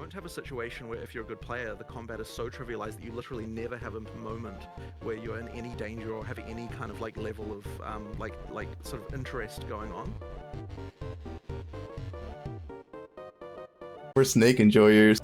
won't have a situation where if you're a good player, the combat is so trivialized that you literally never have a moment where you're in any danger or have any kind of like level of like sort of interest going on. We're snake enjoyers.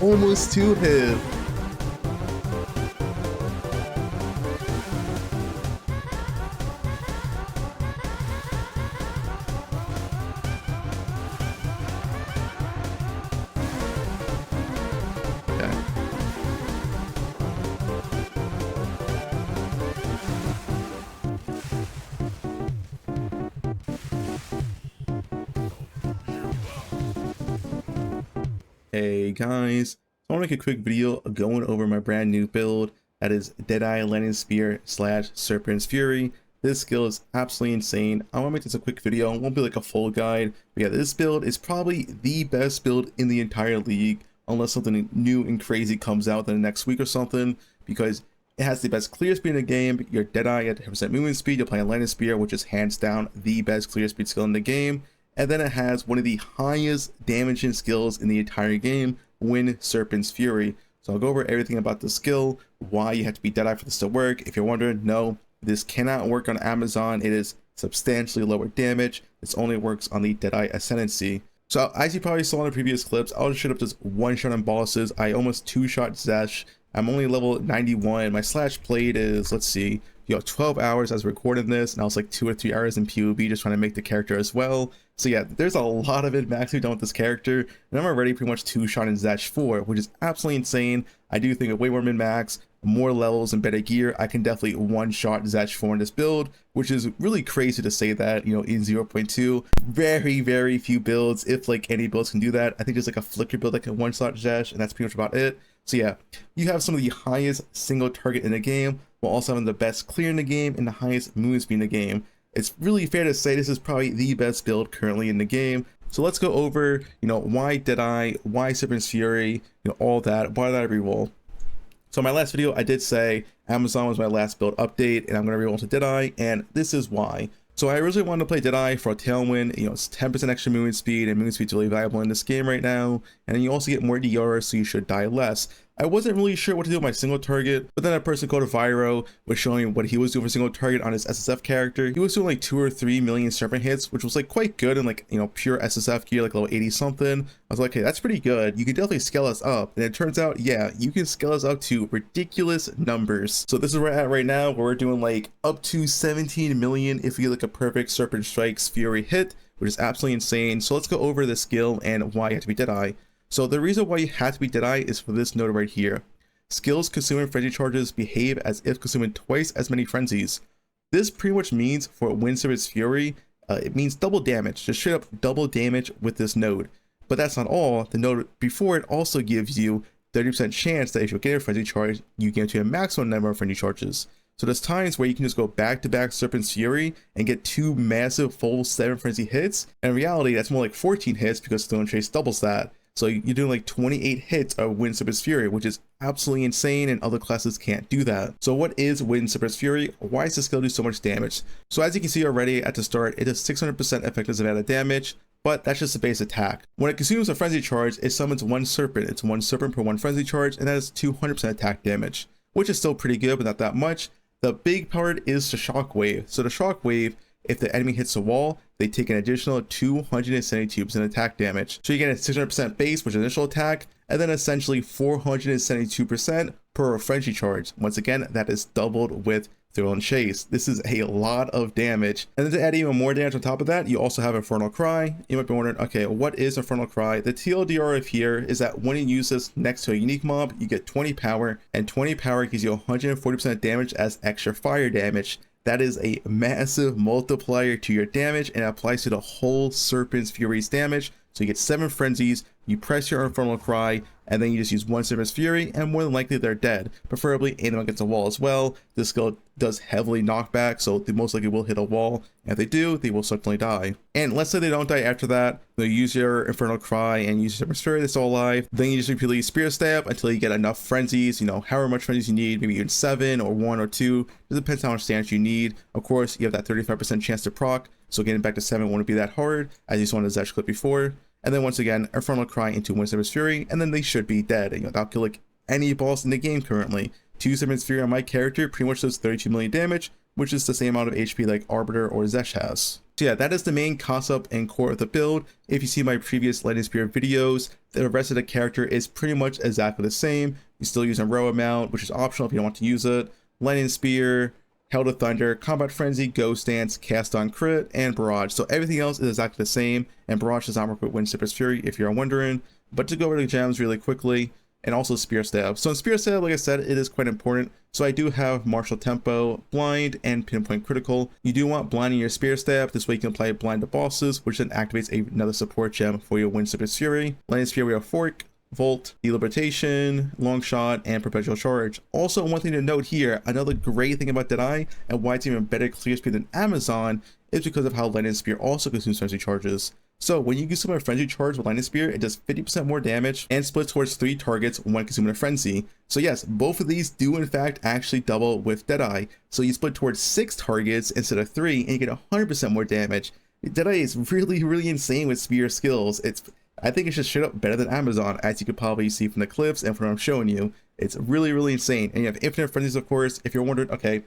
Almost two hit. Okay. Hey guys, I want to make a quick video going over my brand new build that is Deadeye Landing Spear / Serpent's Fury. This skill is absolutely insane. I want to make this a quick video. It won't be like a full guide, but yeah, this build is probably the best build in the entire league unless something new and crazy comes out in the next week or something, because it has the best clear speed in the game. Your Deadeye at 10% movement speed, you're playing Landing Spear, which is hands down the best clear speed skill in the game. And then it has one of the highest damaging skills in the entire game, Serpent's Fury. So I'll go over everything about the skill, why you have to be Deadeye for this to work. If you're wondering, no, this cannot work on Amazon. It is substantially lower damage. This only works on the Deadeye Ascendancy. So as you probably saw in the previous clips, I'll just shoot up just one shot on bosses. I almost two-shot Zesh. I'm only level 91. My slash played is, let's see, 12 hours as recording this, and I was like 2 or 3 hours in POV just trying to make the character as well. So yeah, there's a lot of min-max we've done with this character, and I'm already pretty much two-shot in Zesh 4, which is absolutely insane. I do think of way more min-max, more levels and better gear, I can definitely one-shot Zesh 4 in this build, which is really crazy to say that, in 0.2. Very few builds, if like any builds can do that. I think there's like a flicker build that can one-shot Zesh, and that's pretty much about it. So yeah, you have some of the highest single target in the game, while also having the best clear in the game and the highest movement speed in the game. It's really fair to say this is probably the best build currently in the game. So let's go over, why Deadeye, why Serpent's Fury, all that, why did I reroll? So in my last video, I did say Amazon was my last build update, and I'm going to reroll to Deadeye, and this is why. So I originally wanted to play Deadeye for a tailwind. It's 10% extra movement speed, and movement speed is really valuable in this game right now. And then you also get more DR, so you should die less. I wasn't really sure what to do with my single target, but then a person called Viro was showing what he was doing for single target on his SSF character. He was doing like 2 or 3 million Serpent hits, which was like quite good in like, pure SSF gear, like level 80 something. I was like, okay, that's pretty good. You can definitely scale us up. And it turns out, yeah, you can scale us up to ridiculous numbers. So this is where we're at right now, where we're doing like up to 17 million if we get like a perfect Serpent Strikes Fury hit, which is absolutely insane. So let's go over the skill and why you have to be Deadeye. So the reason why you have to be Deadeye is for this note right here. Skills consuming frenzy charges behave as if consuming twice as many frenzies. This pretty much means for Serpent's Fury, it means double damage, just straight up double damage with this node. But that's not all. The node before it also gives you 30% chance that if you get a frenzy charge, you get to a maximum number of frenzy charges. So there's times where you can just go back-to-back Serpent's Fury and get 2 massive full 7 frenzy hits. And in reality, that's more like 14 hits because Stone Chase doubles that. So you're doing like 28 hits of Serpent's Fury, which is absolutely insane, and other classes can't do that. So what is Serpent's Fury? Why does this skill do so much damage? So as you can see already at the start, it does 600% effective amount of damage, but that's just the base attack. When it consumes a frenzy charge, it summons 1 Serpent. It's 1 Serpent per 1 frenzy charge, and that is 200% attack damage, which is still pretty good, but not that much. The big part is the Shockwave. So the Shockwave, if the enemy hits a wall, they take an additional 272% attack damage. So you get a 600% base, which is initial attack, and then essentially 472% per frenzy charge. Once again, that is doubled with Thrill and Chase. This is a lot of damage. And then to add even more damage on top of that, you also have Infernal Cry. You might be wondering, okay, what is Infernal Cry? The TLDR of here is that when you use this next to a unique mob, you get 20 power, and 20 power gives you 140% damage as extra fire damage. That is a massive multiplier to your damage, and it applies to the whole Serpent's Fury's damage. So you get 7 frenzies, you press your Infernal Cry, and then you just use 1 Serpent's Fury, and more than likely they're dead. Preferably aim them against a wall as well. This skill does heavily knockback, so they most likely will hit a wall. And if they do, they will certainly die. And let's say they don't die after that, they'll use your Infernal Cry and use your Serpent's Fury, they're still alive. Then you just repeatedly Spear Stab until you get enough frenzies, you know, however much frenzies you need, maybe even 7 or 1 or 2. It depends how much damage you need. Of course, you have that 35% chance to proc, so getting back to 7 won't be that hard, as you saw in the Zech clip before. And then once again, Infernal Cry into 1 Serpent's Fury, and then they should be dead. You know, that'll kill like any boss in the game currently. 2 Serpent's Fury on my character pretty much does 32 million damage, which is the same amount of HP like Arbiter or Zech has. So yeah, that is the main concept and core of the build. If you see my previous Lightning Spear videos, the rest of the character is pretty much exactly the same. You still use a row amount, which is optional if you don't want to use it. Lightning Spear, Hail to Thunder, Combat Frenzy, Ghost Dance, Cast on Crit, and Barrage. So everything else is exactly the same, and Barrage does not work with Wind Serpent's Fury if you're wondering. But to go over the gems really quickly, and also Spear Stab. So in Spear Stab, like I said, it is quite important. So I do have Martial Tempo, Blind, and Pinpoint Critical. You do want Blind in your Spear Stab, this way you can apply Blind to bosses, which then activates another support gem for your Wind Serpent's Fury. Lightning Spear, we have Fork, Volt, Deliberation, Long Shot, and Perpetual Charge. Also, one thing to note here, another great thing about Deadeye, and why it's even better clear speed than Amazon, is because of how Lightning Spear also consumes frenzy charges. So when you consume a frenzy charge with Lightning Spear, it does 50% more damage and splits towards 3 targets when consuming a frenzy. So yes, both of these do in fact actually double with Deadeye. So you split towards 6 targets instead of 3, and you get 100% more damage. Deadeye is really insane with spear skills. I think it's just straight up better than Amazon, as you could probably see from the clips and from what I'm showing you. It's really insane. And you have infinite frenzies, of course. If you're wondering, okay,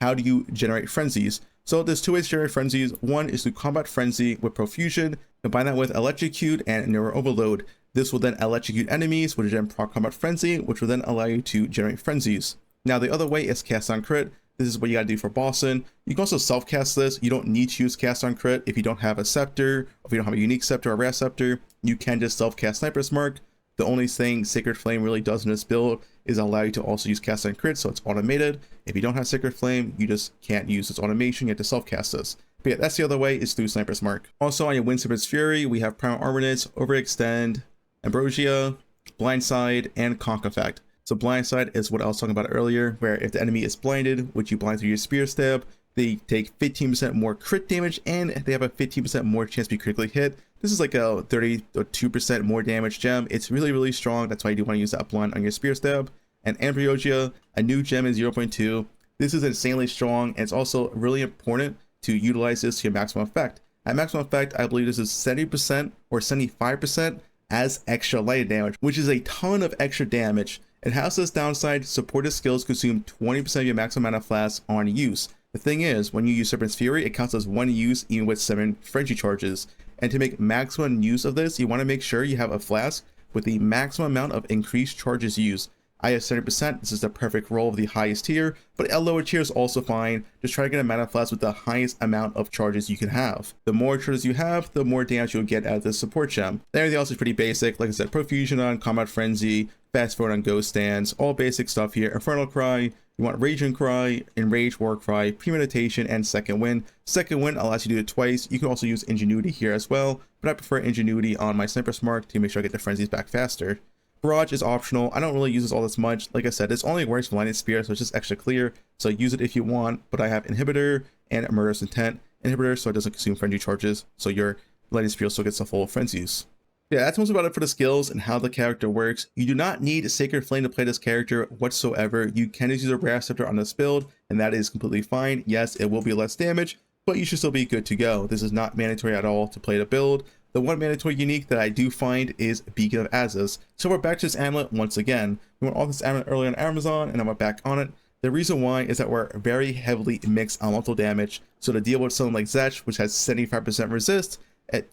how do you generate frenzies? So there's 2 ways to generate frenzies. One is through Combat Frenzy with Profusion. Combine that with Electrocute and Neuro Overload. This will then electrocute enemies, which will then proc Combat Frenzy, which will then allow you to generate frenzies. Now the other way is Cast on Crit. This is what you gotta do for bossing. You can also self-cast this. You don't need to use Cast on Crit if you don't have a Scepter, or if you don't have a Unique Scepter or a Rare Scepter. You can just self-cast Sniper's Mark. The only thing Sacred Flame really does in this build is allow you to also use Cast on Crit, so it's automated. If you don't have Sacred Flame, you just can't use its automation, you have to self-cast this. But yeah, that's the other way, is through Sniper's Mark. Also on your Wind Serpent's Fury, we have Primal Armament, Overextend, Ambrosia, Blindside, and Conk Effect. So Blindside is what I was talking about earlier, where if the enemy is blinded, which you blind through your Spear Stab, they take 15% more crit damage, and they have a 15% more chance to be critically hit. This is like a 32% more damage gem. It's really strong. That's why you do want to use that blind on your Spear Stab. And Ambrosia, a new gem in 0.2. This is insanely strong, and it's also really important to utilize this to your maximum effect. At maximum effect, I believe this is 70% or 75% as extra light damage, which is a ton of extra damage. It has this downside: supported skills consume 20% of your maximum mana flasks on use. The thing is, when you use Serpent's Fury, it counts as 1 use even with 7 frenzy charges. And to make maximum use of this, you want to make sure you have a flask with the maximum amount of increased charges used. I have 70%, this is the perfect roll of the highest tier, but a lower tier is also fine. Just try to get a mana flask with the highest amount of charges you can have. The more charges you have, the more damage you'll get out of this support gem. Everything else is pretty basic, like I said, Profusion on Combat Frenzy, Fast Forward on Ghost Dance, all basic stuff here. Infernal Cry, you want Raging Cry, Enrage, War Cry, Premeditation, and Second Wind. Second Wind allows you to do it twice. You can also use Ingenuity here as well, but I prefer Ingenuity on my Sniper's Mark to make sure I get the frenzies back faster. Barrage is optional. I don't really use this all this much. Like I said, this only works for Lightning Spear, so it's just extra clear. So use it if you want, but I have Inhibitor and Murderous Intent. Inhibitor so it doesn't consume frenzy charges, so your Lightning Spear still gets the full frenzies. Yeah, that's most about it for the skills and how the character works. You do not need Sacred Flame to play this character whatsoever. You can just use a Rare Scepter on this build, and that is completely fine. Yes, it will be less damage, but you should still be good to go. This is not mandatory at all to play the build. The one mandatory unique that I do find is Beacon of Azus. So we're back to this amulet once again. We went off this amulet earlier on Amazon, and I'm back on it. The reason why is that we're very heavily mixed elemental damage. So to deal with something like Zech, which has 75% resist,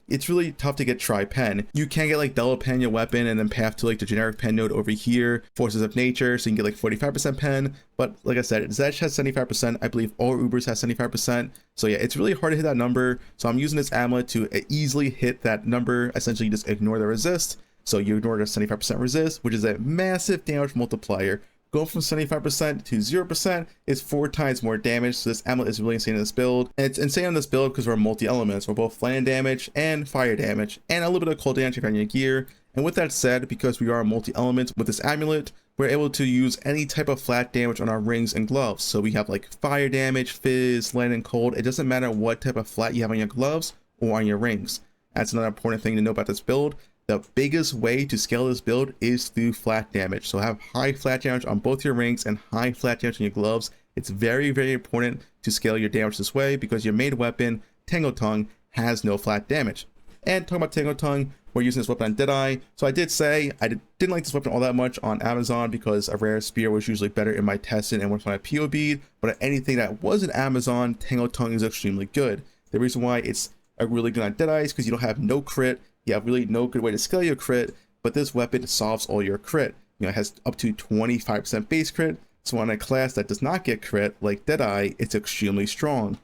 it's really tough to get tri-pen. You can get like double pen your weapon and then path to like the generic pen node over here, Forces of Nature, so you can get like 45% pen. But like I said, Zech has 75%. I believe all Ubers has 75%. So yeah, it's really hard to hit that number. So I'm using this amulet to easily hit that number. Essentially, you just ignore the resist. So you ignore the 75% resist, which is a massive damage multiplier. Going from 75% to 0% is 4 times more damage, so this amulet is really insane in this build. And it's insane on this build because we're multi-elements. We're both lightning damage and fire damage, and a little bit of cold damage if you're on your gear. And with that said, because we are multi-elements with this amulet, we're able to use any type of flat damage on our rings and gloves. So we have like fire damage, fizz, lightning, cold. It doesn't matter what type of flat you have on your gloves or on your rings. That's another important thing to know about this build. The biggest way to scale this build is through flat damage. So have high flat damage on both your rings and high flat damage on your gloves. It's very, very important to scale your damage this way because your main weapon, Tango Tongue, has no flat damage. And talking about Tango Tongue, we're using this weapon on Deadeye. So I did say I didn't like this weapon all that much on Amazon because a rare spear was usually better in my testing and when I POB'd. But anything that was in Amazon, Tango Tongue is extremely good. The reason why it's a really good on Deadeye is because you don't have no crit. You have really no good way to scale your crit, but this weapon solves all your crit. You know, it has up to 25% base crit. So on a class that does not get crit, like Deadeye, it's extremely strong.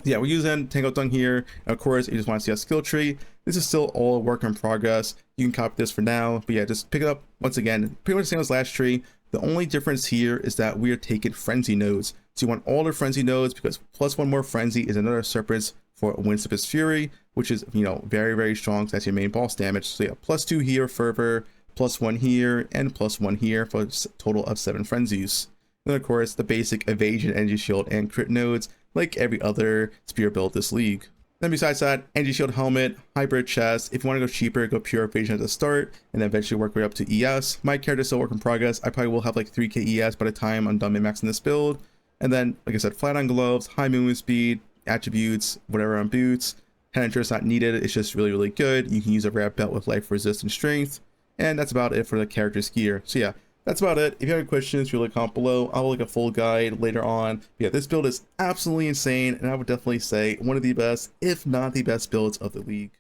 Yeah, we're using Tango Tongue here. And of course, you just want to see a skill tree. This is still all work in progress. You can copy this for now, but yeah, just pick it up once again. Pretty much the same as last tree. The only difference here is that we are taking frenzy nodes. So you want all the frenzy nodes because plus 1 more frenzy is another Serpent's for Windstep's Fury, which is, you know, very, very strong. So that's your main boss damage. So yeah, plus 2 here, Fervor, plus 1 here, and plus 1 here for a total of 7 frenzies. Then of course, the basic evasion, energy shield, and crit nodes, like every other spear build this league. Then besides that, energy shield helmet, hybrid chest. If you want to go cheaper, go pure evasion at the start, and then eventually work way up to ES. My character still work in progress. I probably will have like 3k ES by the time I'm done min-maxing this build. And then, like I said, flat on gloves, high movement speed, attributes, whatever on boots. Penetrator is not needed. It's just really, really good. You can use a rare belt with life resist and strength. And that's about it for the character's gear. So yeah, that's about it. If you have any questions, feel like comment below. I'll like a full guide later on. But yeah, this build is absolutely insane, and I would definitely say one of the best, if not the best builds of the league.